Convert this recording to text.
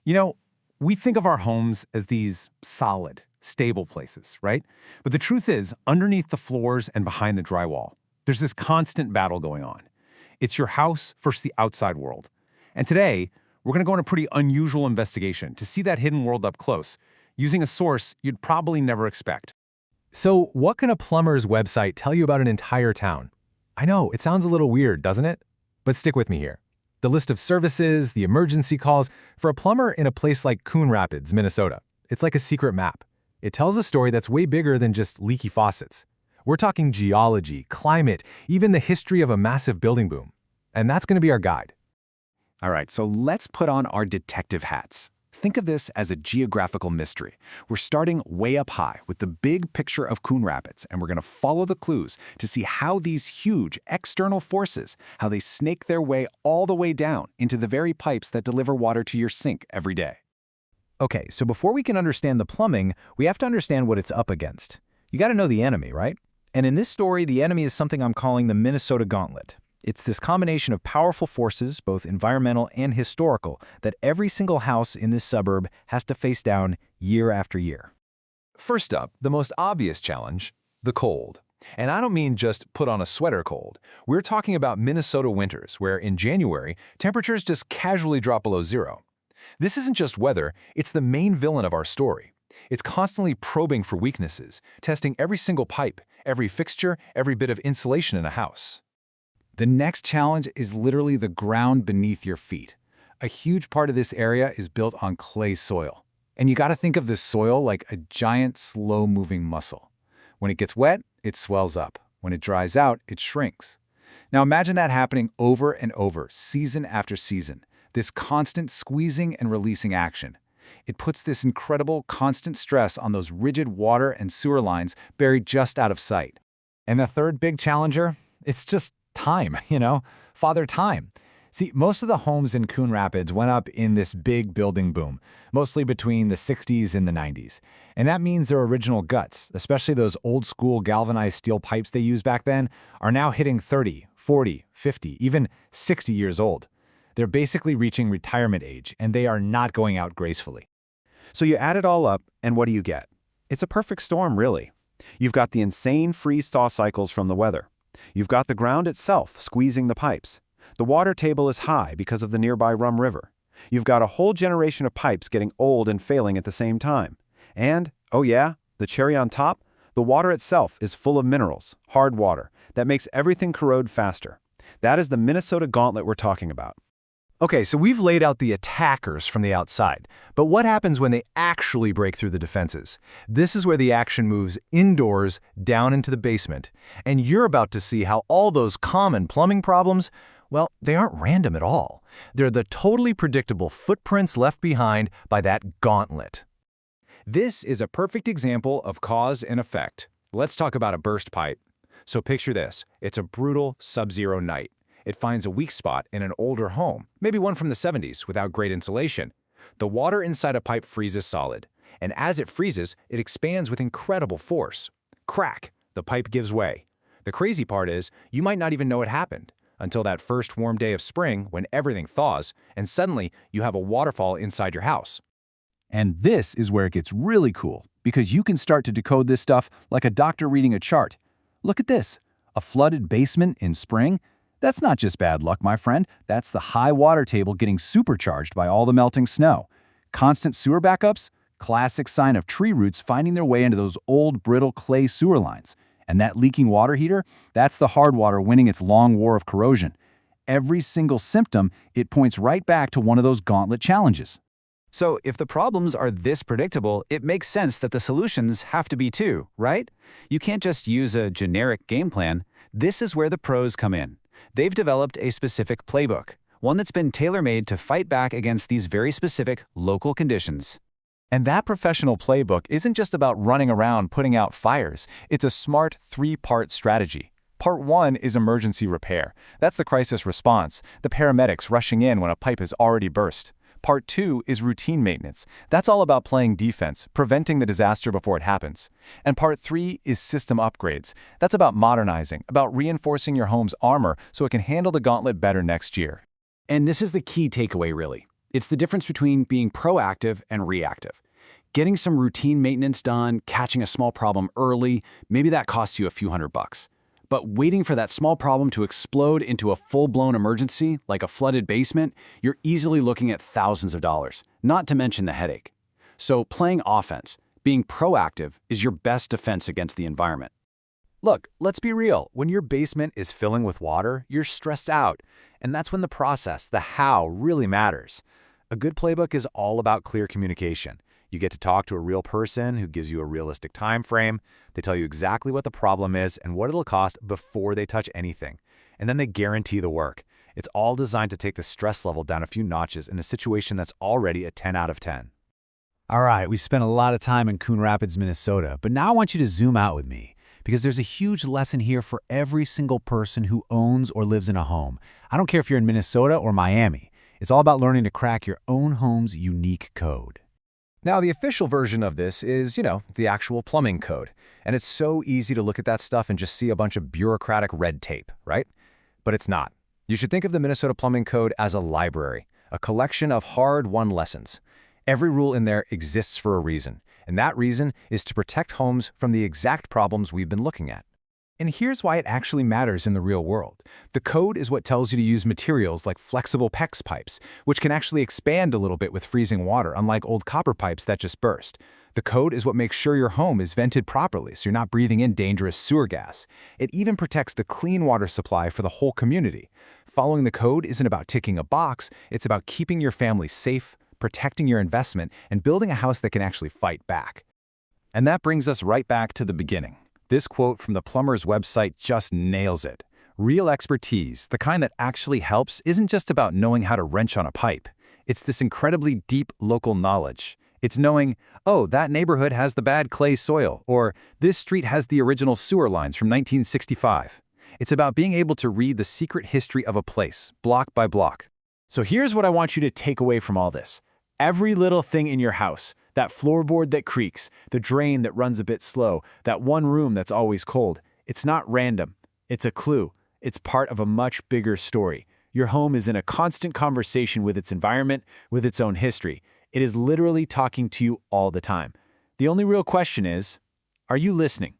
You know, we think of our homes as these solid, stable places, right? But the truth is, underneath the floors and behind the drywall, there's this constant battle going on. It's your house versus the outside world. And today, we're going to go on a pretty unusual investigation to see that hidden world up close, using a source you'd probably never expect. So, what can a plumber's website tell you about an entire town? I know, it sounds a little weird, doesn't it? But stick with me here. The list of services, the emergency calls, for a plumber in a place like Coon Rapids, Minnesota, it's like a secret map. It tells a story that's way bigger than just leaky faucets. We're talking geology, climate, even the history of a massive building boom. And that's going to be our guide. All right, so let's put on our detective hats. Think of this as a geographical mystery. We're starting way up high with the big picture of Coon Rapids, and we're going to follow the clues to see how these huge external forces, how they snake their way all the way down into the very pipes that deliver water to your sink every day. Okay, so before we can understand the plumbing, we have to understand what it's up against. You got to know the enemy, right? And in this story, the enemy is something I'm calling the Minnesota Gauntlet. It's this combination of powerful forces, both environmental and historical, that every single house in this suburb has to face down year after year. First up, the most obvious challenge, the cold. And I don't mean just put on a sweater cold. We're talking about Minnesota winters, where in January, temperatures just casually drop below zero. This isn't just weather, it's the main villain of our story. It's constantly probing for weaknesses, testing every single pipe, every fixture, every bit of insulation in a house. The next challenge is literally the ground beneath your feet. A huge part of this area is built on clay soil. And you got to think of this soil like a giant, slow-moving muscle. When it gets wet, it swells up. When it dries out, it shrinks. Now imagine that happening over and over, season after season. This constant squeezing and releasing action. It puts this incredible, constant stress on those rigid water and sewer lines buried just out of sight. And the third big challenger? It's just time, Father Time. See, most of the homes in Coon Rapids went up in this big building boom, mostly between the 60s and the 90s. And that means their original guts, especially those old-school galvanized steel pipes they used back then, are now hitting 30, 40, 50, even 60 years old. They're basically reaching retirement age, and they are not going out gracefully. So you add it all up, and what do you get? It's a perfect storm, really. You've got the insane freeze-thaw cycles from the weather. You've got the ground itself squeezing the pipes. The water table is high because of the nearby Rum River. You've got a whole generation of pipes getting old and failing at the same time. And, oh yeah, the cherry on top, the water itself is full of minerals, hard water, that makes everything corrode faster. That is the Minnesota Gauntlet we're talking about. Okay, so we've laid out the attackers from the outside, but what happens when they actually break through the defenses? This is where the action moves indoors, down into the basement, and you're about to see how all those common plumbing problems, well, they aren't random at all. They're the totally predictable footprints left behind by that gauntlet. This is a perfect example of cause and effect. Let's talk about a burst pipe. So picture this, it's a brutal sub-zero night. It finds a weak spot in an older home, maybe one from the 70s without great insulation. The water inside a pipe freezes solid, and as it freezes, it expands with incredible force. Crack! The pipe gives way. The crazy part is, you might not even know it happened until that first warm day of spring when everything thaws, and suddenly you have a waterfall inside your house. And this is where it gets really cool, because you can start to decode this stuff like a doctor reading a chart. Look at this, a flooded basement in spring. That's not just bad luck, my friend. That's the high water table getting supercharged by all the melting snow. Constant sewer backups? Classic sign of tree roots finding their way into those old, brittle clay sewer lines. And that leaking water heater? That's the hard water winning its long war of corrosion. Every single symptom, it points right back to one of those gauntlet challenges. So if the problems are this predictable, it makes sense that the solutions have to be too, right? You can't just use a generic game plan. This is where the pros come in. They've developed a specific playbook, one that's been tailor-made to fight back against these very specific local conditions. And that professional playbook isn't just about running around putting out fires. It's a smart three-part strategy. Part 1 is emergency repair. That's the crisis response, the paramedics rushing in when a pipe has already burst. Part 2 is routine maintenance. That's all about playing defense, preventing the disaster before it happens. And Part 3 is system upgrades. That's about modernizing, about reinforcing your home's armor so it can handle the gauntlet better next year. And this is the key takeaway, really. It's the difference between being proactive and reactive. Getting some routine maintenance done, catching a small problem early, maybe that costs you a few $100. But waiting for that small problem to explode into a full-blown emergency, like a flooded basement, you're easily looking at thousands of dollars, not to mention the headache. So playing offense, being proactive, is your best defense against the environment. Look, let's be real. When your basement is filling with water, you're stressed out. And that's when the process, the how, really matters. A good playbook is all about clear communication. You get to talk to a real person who gives you a realistic time frame. They tell you exactly what the problem is and what it'll cost before they touch anything. And then they guarantee the work. It's all designed to take the stress level down a few notches in a situation that's already a 10 out of 10. All right, we spent a lot of time in Coon Rapids, Minnesota, but now I want you to zoom out with me, because there's a huge lesson here for every single person who owns or lives in a home. I don't care if you're in Minnesota or Miami. It's all about learning to crack your own home's unique code. Now, the official version of this is, the actual plumbing code. And it's so easy to look at that stuff and just see a bunch of bureaucratic red tape, right? But it's not. You should think of the Minnesota Plumbing Code as a library, a collection of hard-won lessons. Every rule in there exists for a reason, and that reason is to protect homes from the exact problems we've been looking at. And here's why it actually matters in the real world. The code is what tells you to use materials like flexible PEX pipes, which can actually expand a little bit with freezing water, unlike old copper pipes that just burst. The code is what makes sure your home is vented properly so you're not breathing in dangerous sewer gas. It even protects the clean water supply for the whole community. Following the code isn't about ticking a box, it's about keeping your family safe, protecting your investment, and building a house that can actually fight back. And that brings us right back to the beginning. This quote from the Plumbers website just nails it. Real expertise, the kind that actually helps, isn't just about knowing how to wrench on a pipe. It's this incredibly deep local knowledge. It's knowing, oh, that neighborhood has the bad clay soil, or this street has the original sewer lines from 1965. It's about being able to read the secret history of a place, block by block. So here's what I want you to take away from all this. Every little thing in your house, that floorboard that creaks, the drain that runs a bit slow, that one room that's always cold, it's not random. It's a clue. It's part of a much bigger story. Your home is in a constant conversation with its environment, with its own history. It is literally talking to you all the time. The only real question is, are you listening?